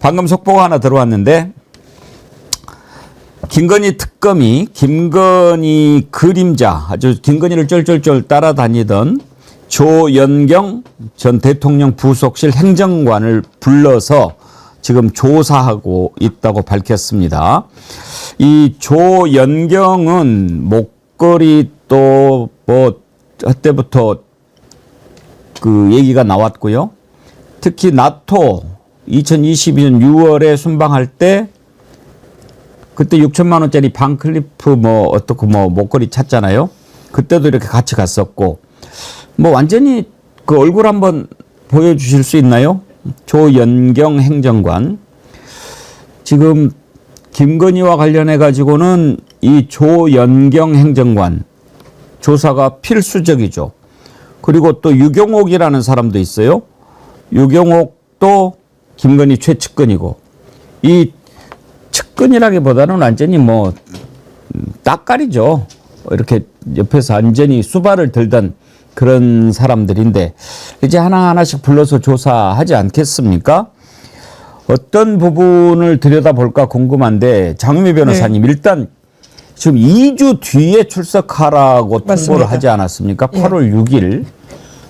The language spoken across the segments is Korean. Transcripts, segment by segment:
방금 속보가 하나 들어왔는데 김건희 특검이 김건희 그림자 아주 김건희를 쫄쫄쫄 따라다니던 조연경 전 대통령 부속실 행정관을 불러서 지금 조사하고 있다고 밝혔습니다. 이 조연경은 목걸이 또 뭐 그때부터 그 얘기가 나왔고요. 특히 나토 2022년 6월에 순방할 때 그때 6천만 원짜리 반클리프 뭐 어떻고 뭐 목걸이 찾잖아요. 그때도 이렇게 같이 갔었고 뭐 완전히 그 얼굴 한번 보여주실 수 있나요? 조연경 행정관. 지금 김건희와 관련해 가지고는 이 조연경 행정관 조사가 필수적이죠. 그리고 또 유경옥이라는 사람도 있어요. 유경옥도 김건희 최측근이고 이 측근이라기보다는 완전히 뭐 따까리죠. 이렇게 옆에서 완전히 수발을 들던 그런 사람들인데 이제 하나하나씩 불러서 조사하지 않겠습니까? 어떤 부분을 들여다볼까 궁금한데 장유미 변호사님 네. 일단 지금 2주 뒤에 출석하라고 통보를 맞습니다. 하지 않았습니까? 8월 6일.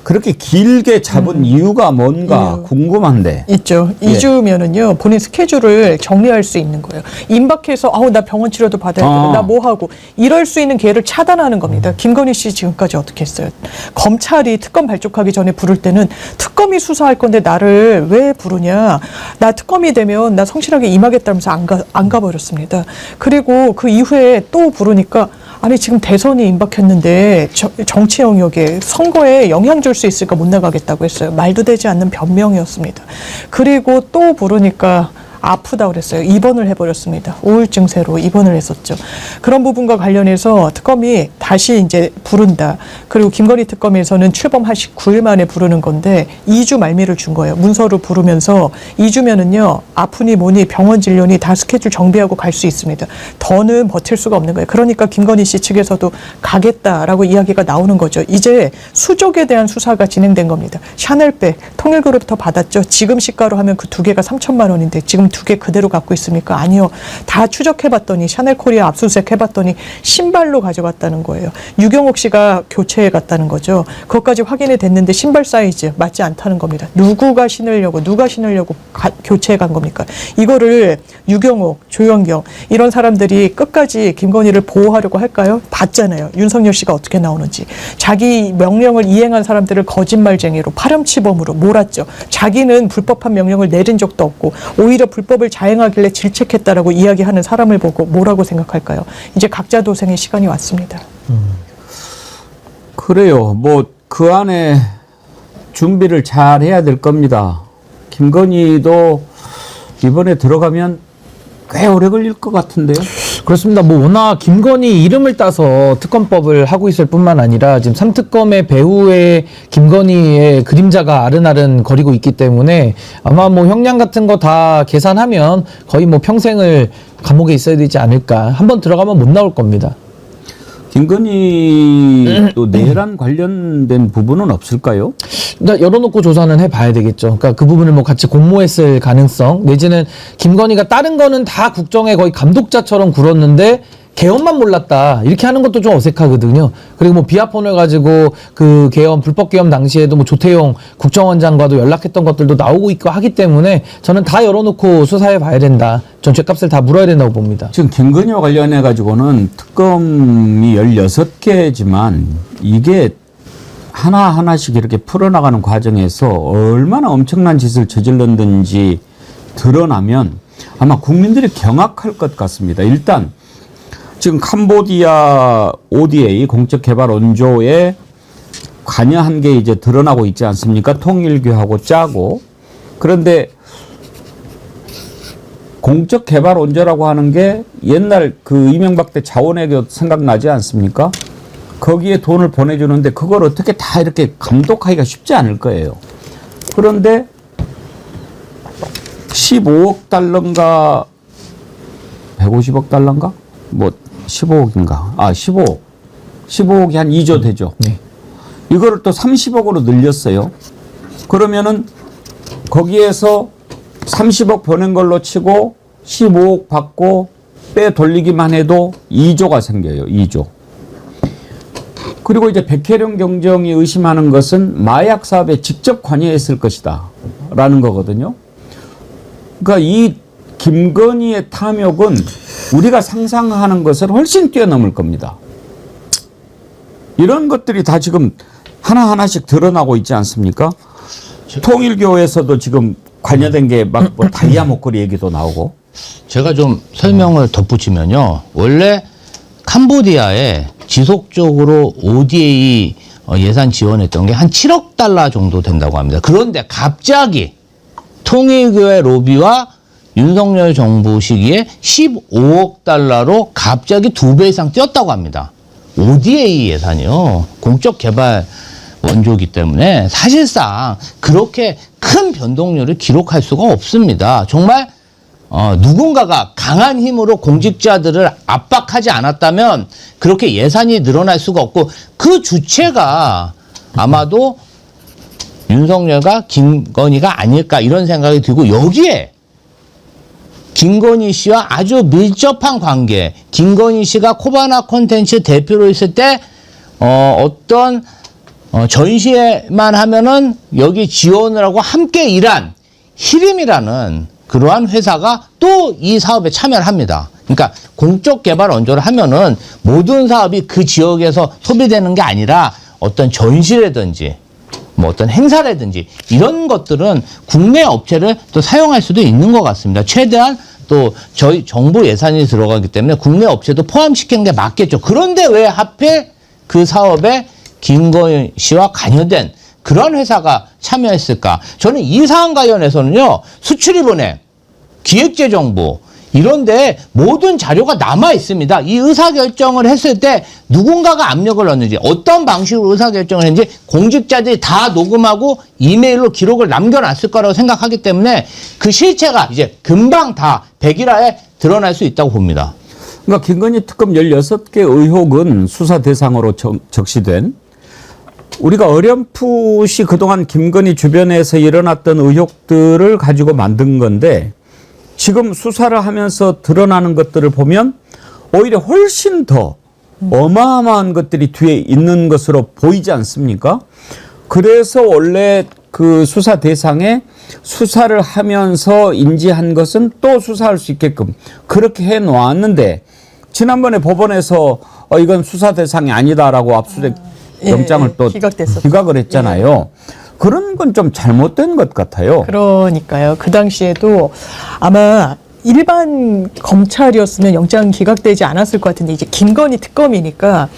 그렇게 길게 잡은 이유가 뭔가 궁금한데. 있죠. 2주면은요, 본인 스케줄을 정리할 수 있는 거예요. 임박해서, 나 병원 치료도 받아야 되고, 나 뭐 하고, 이럴 수 있는 기회를 차단하는 겁니다. 김건희 씨 지금까지 어떻게 했어요? 검찰이 특검 발족하기 전에 부를 때는 특검이 수사할 건데 나를 왜 부르냐. 나 특검이 되면 나 성실하게 임하겠다면서 안 가버렸습니다. 그리고 그 이후에 또 부르니까 아니 지금 대선이 임박했는데 정치 영역에 선거에 영향 줄 수 있을까 못 나가겠다고 했어요. 말도 되지 않는 변명이었습니다. 그리고 또 부르니까 아프다 그랬어요. 입원을 해버렸습니다. 우울증세로 입원을 했었죠. 그런 부분과 관련해서 특검이 다시 이제 부른다. 그리고 김건희 특검에서는 출범 19일 만에 부르는 건데 2주 말미를 준 거예요. 문서로 부르면서 2주면은요 아프니 뭐니 병원 진료니 다 스케줄 정비하고 갈 수 있습니다. 더는 버틸 수가 없는 거예요. 그러니까 김건희 씨 측에서도 가겠다라고 이야기가 나오는 거죠. 이제 수족에 대한 수사가 진행된 겁니다. 샤넬백 통일그룹부터 받았죠. 지금 시가로 하면 그 두 개가 3천만 원인데 지금 두 개 그대로 갖고 있습니까? 아니요. 다 추적해봤더니 샤넬 코리아 압수수색 해봤더니 신발로 가져갔다는 거예요. 유경옥 씨가 교체해 갔다는 거죠. 그것까지 확인이 됐는데 신발 사이즈 맞지 않다는 겁니다. 누가 신으려고 교체해 간 겁니까? 이거를 유경옥, 조연경 이런 사람들이 끝까지 김건희를 보호하려고 할까요? 봤잖아요. 윤석열 씨가 어떻게 나오는지. 자기 명령을 이행한 사람들을 거짓말쟁이로 파렴치범으로 몰았죠. 자기는 불법한 명령을 내린 적도 없고 오히려 불법을 자행하길래 질책했다라고 이야기하는 사람을 보고 뭐라고 생각할까요? 이제 각자 도생의 시간이 왔습니다. 그래요. 뭐 그 안에 준비를 잘 해야 될 겁니다. 김건희도 이번에 들어가면 꽤 오래 걸릴 것 같은데요. 그렇습니다. 뭐 워낙 김건희 이름을 따서 특검법을 하고 있을 뿐만 아니라 지금 3특검의 배후에 김건희의 그림자가 아른아른 거리고 있기 때문에 아마 뭐 형량 같은 거 다 계산하면 거의 뭐 평생을 감옥에 있어야 되지 않을까. 한번 들어가면 못 나올 겁니다. 김건희 또 내란 관련된 부분은 없을까요? 열어놓고 조사는 해봐야 되겠죠. 그러니까 그 부분을 뭐 같이 공모했을 가능성 내지는 김건희가 다른 거는 다 국정에 거의 감독자처럼 굴었는데 개헌만 몰랐다 이렇게 하는 것도 좀 어색하거든요. 그리고 뭐 비하폰을 가지고 그 개헌 불법 개헌 당시에도 뭐 조태용 국정원장과도 연락했던 것들도 나오고 있고 하기 때문에 저는 다 열어놓고 수사해봐야 된다. 전 죗값을 다 물어야 된다고 봅니다. 지금 김건희와 관련해 가지고는 특검이 16개지만 이게 하나하나씩 이렇게 풀어나가는 과정에서 얼마나 엄청난 짓을 저질렀는지 드러나면 아마 국민들이 경악할 것 같습니다. 일단 지금 캄보디아 ODA 공적개발 원조에 관여한 게 이제 드러나고 있지 않습니까? 통일교하고 짜고. 그런데 공적개발 원조라고 하는 게 옛날 그 이명박 때 자원외교 생각나지 않습니까? 거기에 돈을 보내주는데 그걸 어떻게 다 이렇게 감독하기가 쉽지 않을 거예요. 그런데 15억 달러인가 150억 달러인가? 뭐 15억인가? 15억. 15억이 한 2조 되죠. 네. 이거를 또 30억으로 늘렸어요. 그러면은 거기에서 30억 보낸 걸로 치고 15억 받고 빼 돌리기만 해도 2조가 생겨요. 2조. 그리고 이제 백혜령 경정이 의심하는 것은 마약 사업에 직접 관여했을 것이다 라는 거거든요. 그러니까 이 김건희의 탐욕은 우리가 상상하는 것을 훨씬 뛰어넘을 겁니다. 이런 것들이 다 지금 하나하나씩 드러나고 있지 않습니까? 통일교에서도 지금 관여된 게 막 뭐 다이아 목걸이 얘기도 나오고. 제가 좀 설명을 덧붙이면요. 원래 캄보디아에 지속적으로 ODA 예산 지원했던 게 한 7억 달러 정도 된다고 합니다. 그런데 갑자기 통일교의 로비와 윤석열 정부 시기에 15억 달러로 갑자기 2배 이상 뛰었다고 합니다. ODA 예산이요. 공적 개발 원조이기 때문에 사실상 그렇게 큰 변동률을 기록할 수가 없습니다. 정말 누군가가 강한 힘으로 공직자들을 압박하지 않았다면 그렇게 예산이 늘어날 수가 없고 그 주체가 아마도 윤석열과 김건희가 아닐까 이런 생각이 들고 여기에 김건희 씨와 아주 밀접한 관계, 김건희 씨가 코바나 콘텐츠 대표로 있을 때 어떤 전시회만 하면은 여기 지원을 하고 함께 일한 히림이라는 그러한 회사가 또 이 사업에 참여를 합니다. 그러니까 공적 개발 원조를 하면은 모든 사업이 그 지역에서 소비되는 게 아니라 어떤 전시라든지 뭐 어떤 행사라든지 이런 것들은 국내 업체를 또 사용할 수도 있는 것 같습니다. 최대한 또 저희 정부 예산이 들어가기 때문에 국내 업체도 포함시키는 게 맞겠죠. 그런데 왜 하필 그 사업에 김건희 씨와 관여된 그런 회사가 참여했을까? 저는 이 사안 관련해서는요, 수출입은행, 기획재정부, 이런데 모든 자료가 남아 있습니다. 이 의사결정을 했을 때 누군가가 압력을 넣는지, 어떤 방식으로 의사결정을 했는지 공직자들이 다 녹음하고 이메일로 기록을 남겨놨을 거라고 생각하기 때문에 그 실체가 이제 금방 다 백일화에 드러날 수 있다고 봅니다. 그러니까 김건희 특검 16개 의혹은 수사 대상으로 적시된 우리가 어렴풋이 그동안 김건희 주변에서 일어났던 의혹들을 가지고 만든 건데 지금 수사를 하면서 드러나는 것들을 보면 오히려 훨씬 더 어마어마한 것들이 뒤에 있는 것으로 보이지 않습니까? 그래서 원래 그 수사 대상에 수사를 하면서 인지한 것은 또 수사할 수 있게끔 그렇게 해 놓았는데 지난번에 법원에서 이건 수사 대상이 아니다라고 압수수색 영장을 또 기각을 했잖아요. 그런 건 좀 잘못된 것 같아요. 그러니까요. 그 당시에도 아마 일반 검찰이었으면 영장 기각되지 않았을 것 같은데 이제 김건희 특검이니까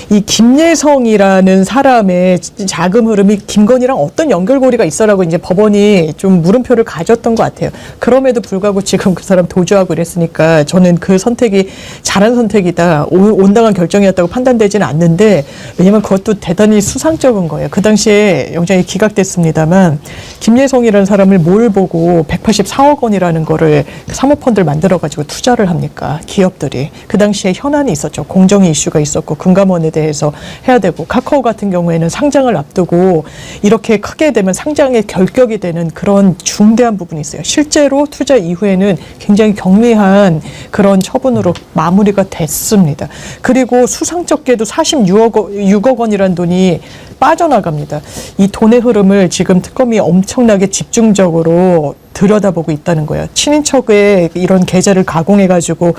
이 김예성이라는 사람의 자금 흐름이 김건희랑 어떤 연결고리가 있어라고 이제 법원이 좀 물음표를 가졌던 것 같아요. 그럼에도 불구하고 지금 그 사람 도주하고 이랬으니까 저는 그 선택이 잘한 선택이다, 온당한 결정이었다고 판단되지는 않는데 왜냐면 그것도 대단히 수상적인 거예요. 그 당시에 영장이 기각됐습니다만 김예성이라는 사람을 뭘 보고 184억 원이라는 거를 사모펀드를 만들어가지고 투자를 합니까? 기업들이. 그 당시에 현안이 있었죠. 공정위 이슈가 있었고 금감원에 대해서 해야 되고 카카오 같은 경우에는 상장을 앞두고 이렇게 크게 되면 상장의 결격이 되는 그런 중대한 부분이 있어요. 실제로 투자 이후에는 굉장히 경미한 그런 처분으로 마무리가 됐습니다. 그리고 수상쩍게도 46억 원이라는 돈이 빠져나갑니다. 이 돈의 흐름을 지금 특검이 엄청나게 집중적으로 들여다보고 있다는 거예요. 친인척의 이런 계좌를 가공해가지고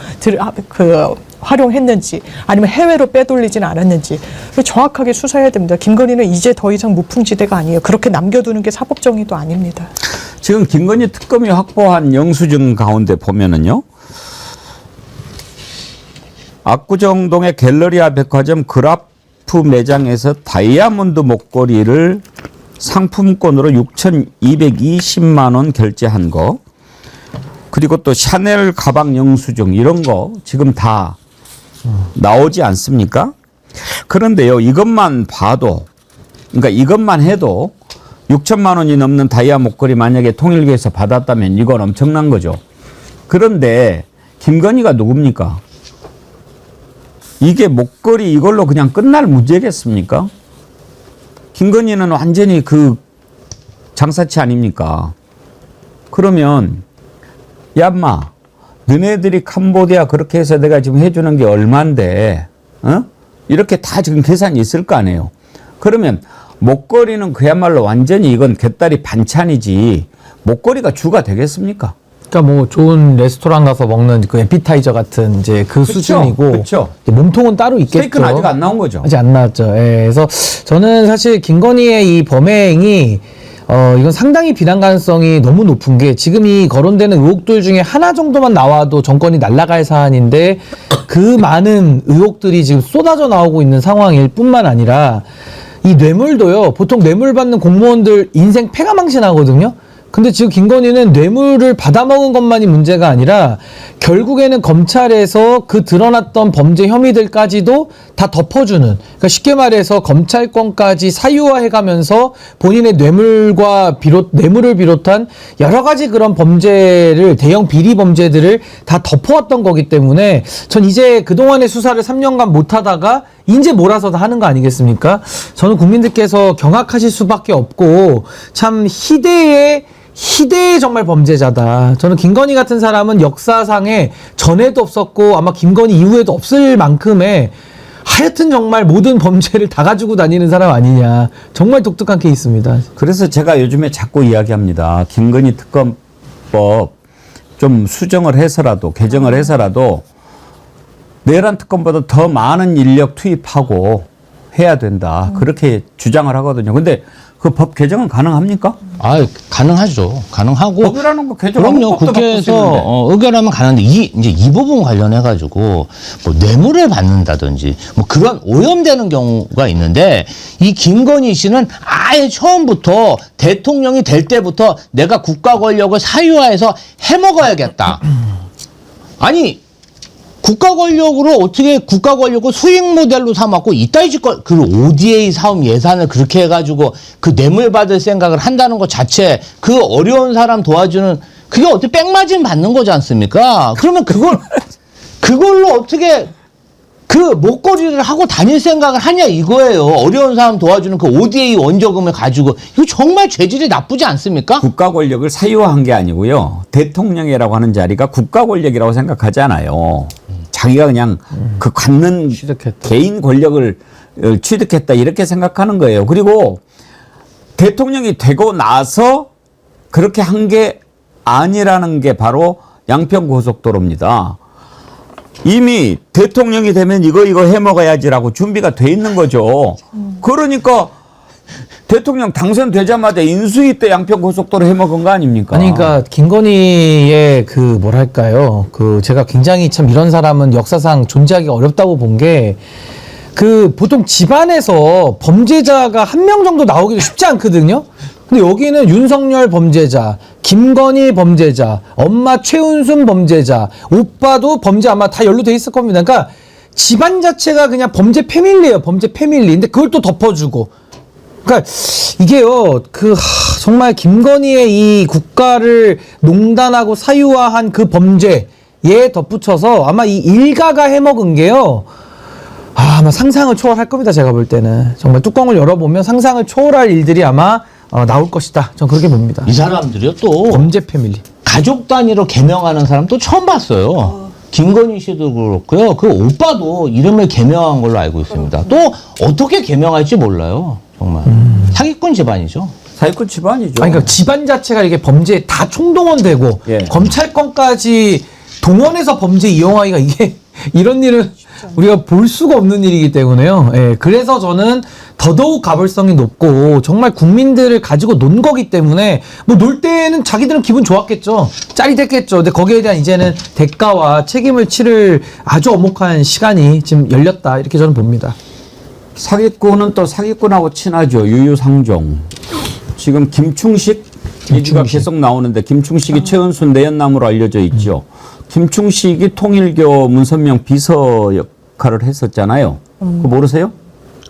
활용했는지 아니면 해외로 빼돌리지는 않았는지 정확하게 수사해야 됩니다. 김건희는 이제 더 이상 무풍지대가 아니에요. 그렇게 남겨두는 게 사법정의도 아닙니다. 지금 김건희 특검이 확보한 영수증 가운데 보면은요. 압구정동의 갤러리아 백화점 그라프 매장에서 다이아몬드 목걸이를 상품권으로 6,220만 원 결제한 거, 그리고 또 샤넬 가방 영수증 이런 거 지금 다 나오지 않습니까? 그런데요, 이것만 봐도, 그러니까 이것만 해도 6천만 원이 넘는 다이아 목걸이 만약에 통일교에서 받았다면 이건 엄청난 거죠. 그런데 김건희가 누굽니까? 이게 목걸이 이걸로 그냥 끝날 문제겠습니까? 김건희는 완전히 그 장사치 아닙니까? 그러면 야, 인마, 너네들이 캄보디아 그렇게 해서 내가 지금 해주는 게 얼만데, 어? 이렇게 다 지금 계산이 있을 거 아니에요. 그러면 목걸이는 그야말로 완전히 이건 곁다리 반찬이지, 목걸이가 주가 되겠습니까? 그러니까 뭐 좋은 레스토랑 가서 먹는 그 에피타이저 같은 이제 그 그쵸, 수준이고 그쵸. 이제 몸통은 따로 있겠죠. 스테이크는 아직 안 나온 거죠. 아직 안 나왔죠. 예. 그래서 저는 사실 김건희의 이 범행이 이건 상당히 비난 가능성이 너무 높은 게 지금 이 거론되는 의혹들 중에 하나 정도만 나와도 정권이 날아갈 사안인데 그 많은 의혹들이 지금 쏟아져 나오고 있는 상황일 뿐만 아니라 이 뇌물도요. 보통 뇌물 받는 공무원들 인생 패가 망신하거든요. 근데 지금 김건희는 뇌물을 받아먹은 것만이 문제가 아니라 결국에는 검찰에서 그 드러났던 범죄 혐의들까지도 다 덮어주는, 그러니까 쉽게 말해서 검찰권까지 사유화해가면서 본인의 뇌물을 비롯한 여러 가지 그런 범죄를, 대형 비리 범죄들을 다 덮어왔던 거기 때문에 전 이제 그동안의 수사를 3년간 못하다가 이제 몰아서 다 하는 거 아니겠습니까? 저는 국민들께서 경악하실 수밖에 없고 참 희대의 정말 범죄자다. 저는 김건희 같은 사람은 역사상에 전에도 없었고 아마 김건희 이후에도 없을 만큼의 하여튼 정말 모든 범죄를 다 가지고 다니는 사람 아니냐. 정말 독특한 케이스입니다. 그래서 제가 요즘에 자꾸 이야기합니다. 김건희 특검법 좀 수정을 해서라도, 개정을 해서라도 내란 특검보다 더 많은 인력 투입하고 해야 된다. 그렇게 주장을 하거든요. 근데 그 법 개정은 가능합니까? 아, 가능하죠. 가능하고. 법이라는 거 개정 그럼요. 국회에서 의결하면 가능한데 이제 이 부분 관련해 가지고 뭐 뇌물을 받는다든지 뭐 그런 오염되는 경우가 있는데 이 김건희 씨는 아예 처음부터 대통령이 될 때부터 내가 국가 권력을 사유화해서 해먹어야겠다. 아니. 국가 권력으로 어떻게 국가 권력을 수익 모델로 삼았고 이따위 짓거 그 ODA 사업 예산을 그렇게 해가지고 그 뇌물 받을 생각을 한다는 것 자체 그 어려운 사람 도와주는 그게 어떻게 백마진 받는 거지 않습니까? 그러면 그걸로 어떻게 그 목걸이를 하고 다닐 생각을 하냐 이거예요. 어려운 사람 도와주는 그 ODA 원조금을 가지고 이거 정말 죄질이 나쁘지 않습니까? 국가 권력을 사유화한 게 아니고요. 대통령이라고 하는 자리가 국가 권력이라고 생각하지 않아요. 자기가 그냥 그 갖는 취득했다. 개인 권력을 취득했다 이렇게 생각하는 거예요. 그리고 대통령이 되고 나서 그렇게 한 게 아니라는 게 바로 양평고속도로입니다. 이미 대통령이 되면 이거 해먹어야지라고 준비가 돼 있는 거죠. 그러니까 대통령 당선되자마자 인수위 때 양평고속도로 해먹은 거 아닙니까? 아니, 그러니까 김건희의 그 뭐랄까요, 그 제가 굉장히 참 이런 사람은 역사상 존재하기 어렵다고 본 게 그 보통 집안에서 범죄자가 한 명 정도 나오기도 쉽지 않거든요. 근데 여기는 윤석열 범죄자, 김건희 범죄자, 엄마 최은순 범죄자, 오빠도 범죄 아마 다 연루돼 있을 겁니다. 그러니까 집안 자체가 그냥 범죄 패밀리예요. 범죄 패밀리. 근데 그걸 또 덮어주고. 그러니까 이게요, 정말 김건희의 이 국가를 농단하고 사유화한 그 범죄에 덧붙여서 아마 이 일가가 해먹은 게요, 아마 상상을 초월할 겁니다. 제가 볼 때는 정말 뚜껑을 열어보면 상상을 초월할 일들이 아마 나올 것이다. 전 그렇게 봅니다. 이 사람들이요 또 범죄 패밀리. 가족 단위로 개명하는 사람도 처음 봤어요. 김건희 씨도 그렇고요. 그 오빠도 이름을 개명한 걸로 알고 있습니다. 또 어떻게 개명할지 몰라요. 정말 사기꾼 집안이죠. 사기꾼 집안이죠. 아니, 그러니까 집안 자체가 이게 범죄에 다 총동원되고 예. 검찰권까지 동원해서 범죄 이용하기가 이게 이런 일은 우리가 볼 수가 없는 일이기 때문에요. 예, 그래서 저는 더더욱 가불성이 높고 정말 국민들을 가지고 논 거기 때문에 뭐 놀 때는 자기들은 기분 좋았겠죠. 짜릿했겠죠. 근데 거기에 대한 이제는 대가와 책임을 치를 아주 엄혹한 시간이 지금 열렸다. 이렇게 저는 봅니다. 사기꾼은 또 사기꾼하고 친하죠. 유유상종. 지금 김충식 얘기가 계속 나오는데 김충식이 최은순 내연남으로 알려져 있죠. 김충식이 통일교 문선명 비서 역할을 했었잖아요. 그거 모르세요?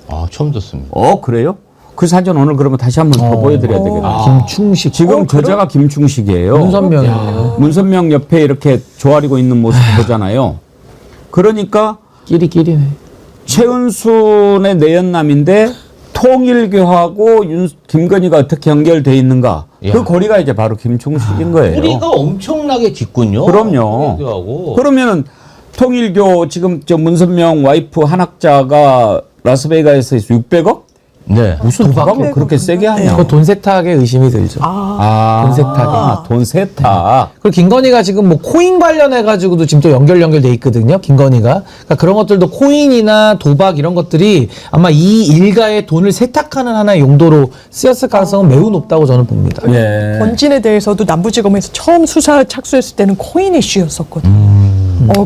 아, 처음 듣습니다. 그래요? 그 사진 오늘 그러면 다시 한번 더 보여드려야 되겠다. 김충식. 지금 저자가 김충식이에요. 문선명이에요. 문선명 옆에 이렇게 조아리고 있는 모습 보잖아요. 그러니까 끼리끼리네. 최은순의 내연남인데 통일교하고 김건희가 어떻게 연결돼 있는가? 야. 그 고리가 이제 바로 김충식인 거예요. 뿌리가 엄청나게 짙군요. 그럼요. 하고. 그러면은 통일교 지금 저 문선명 와이프 한학자가 라스베이거스에서 600억? 네. 무슨 도박을 네, 그렇게 세게 하냐? 그 돈 세탁에 의심이 들죠. 돈 세탁에. 돈 세탁. 그리고 김건희가 지금 뭐 코인 관련해가지고도 지금 또 연결돼 있거든요. 김건희가. 그러니까 그런 것들도 코인이나 도박 이런 것들이 아마 이 일가의 돈을 세탁하는 하나의 용도로 쓰였을 가능성은 매우 높다고 저는 봅니다. 예. 권진에 대해서도 남부지검에서 처음 수사 착수했을 때는 코인 이슈였었거든요.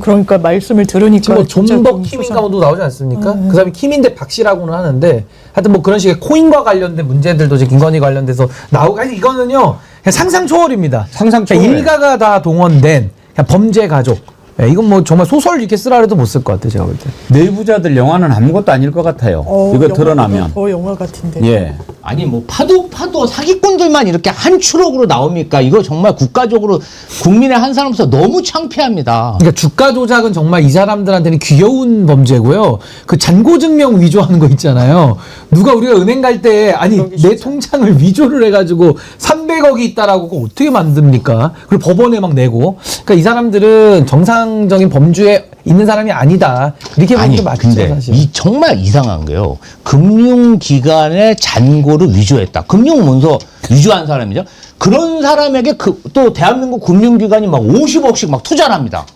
그러니까 말씀을 들으니까 뭐 진짜 존버 좀 킴인가 뭐도 나오지 않습니까? 그 사람이 킴인데 박씨라고는 하는데 하여튼 뭐 그런 식의 코인과 관련된 문제들도 지금 김건희 관련돼서 나오고 아니 이거는요 그냥 상상 초월입니다. 상상 그냥 초월. 일가가 다 동원된 그냥 범죄 가족. 예, 이건 뭐 정말 소설 이렇게 쓰라 해도 못 쓸 것 같아요 제가 볼 때. 내부자들 영화는 아무것도 아닐 것 같아요. 이거 드러나면. 더 영화 같은데. 예. 아니 뭐 파도 사기꾼들만 이렇게 한 추록으로 나옵니까? 이거 정말 국가적으로 국민의 한 사람으로서 너무 창피합니다. 그러니까 주가 조작은 정말 이 사람들한테는 귀여운 범죄고요. 그 잔고 증명 위조하는 거 있잖아요. 누가 우리가 은행 갈 때 아니 내 통장을 위조를 해가지고 300억이 있다라고 그거 어떻게 만듭니까? 그리고 법원에 막 내고. 그러니까 이 사람들은 정상적인 범주에 있는 사람이 아니다. 이렇게 보는 게 맞죠 근데 사실. 이 정말 이상한 게요. 금융기관의 잔고를 위조했다. 금융문서 위조한 사람이죠. 그런 사람에게 또 대한민국 금융기관이 막 50억씩 막 투자를 합니다.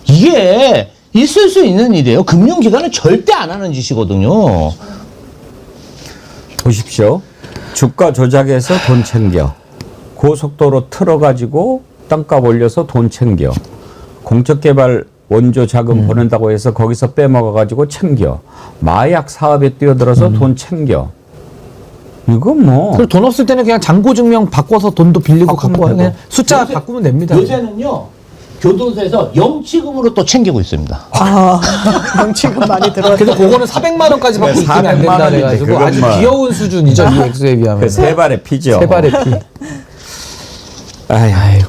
이게 있을 수 있는 일이에요. 금융기관은 절대 안 하는 짓이거든요. 보십시오. 주가 조작해서 돈 챙겨. 고속도로 틀어가지고 땅값 올려서 돈 챙겨. 공적개발 원조 자금 보낸다고 해서 거기서 빼먹어가지고 챙겨. 마약 사업에 뛰어들어서 돈 챙겨. 이거 뭐. 그리고 돈 없을 때는 그냥 잔고 증명 바꿔서 돈도 빌리고 바꾸면 갖고 되고. 그냥 숫자 바꾸면 됩니다. 요새는요. 교도소에서 영치금으로 또 챙기고 있습니다. 명칭은 많이 들어. 그래서 그거는 400만 원까지 받고 네, 있으면 안 400만 된다 원이지, 해가지고 아주 그건 뭐. 귀여운 수준이죠 이 액수에 비하면. 그 세 발의 피죠. 세 발의 피. 아이고.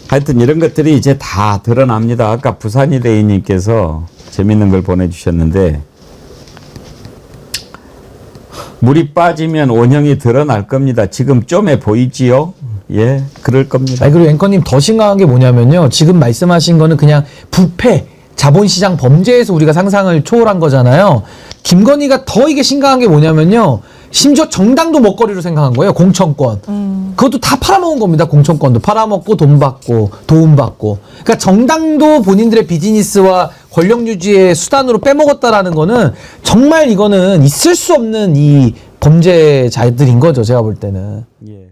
하여튼 이런 것들이 이제 다 드러납니다. 아까 부산이 대인님께서 재밌는 걸 보내주셨는데 물이 빠지면 원형이 드러날 겁니다. 지금 좀해 보이지요? 예, 그럴 겁니다. 아니, 그리고 앵커님 더 심각한 게 뭐냐면요. 지금 말씀하신 거는 그냥 부패, 자본시장 범죄에서 우리가 상상을 초월한 거잖아요. 김건희가 더 이게 심각한 게 뭐냐면요. 심지어 정당도 먹거리로 생각한 거예요. 공천권. 그것도 다 팔아먹은 겁니다. 공천권도 팔아먹고 돈 받고 도움 받고. 그러니까 정당도 본인들의 비즈니스와 권력 유지의 수단으로 빼먹었다라는 거는 정말 이거는 있을 수 없는 이 범죄자들인 거죠. 제가 볼 때는. 예.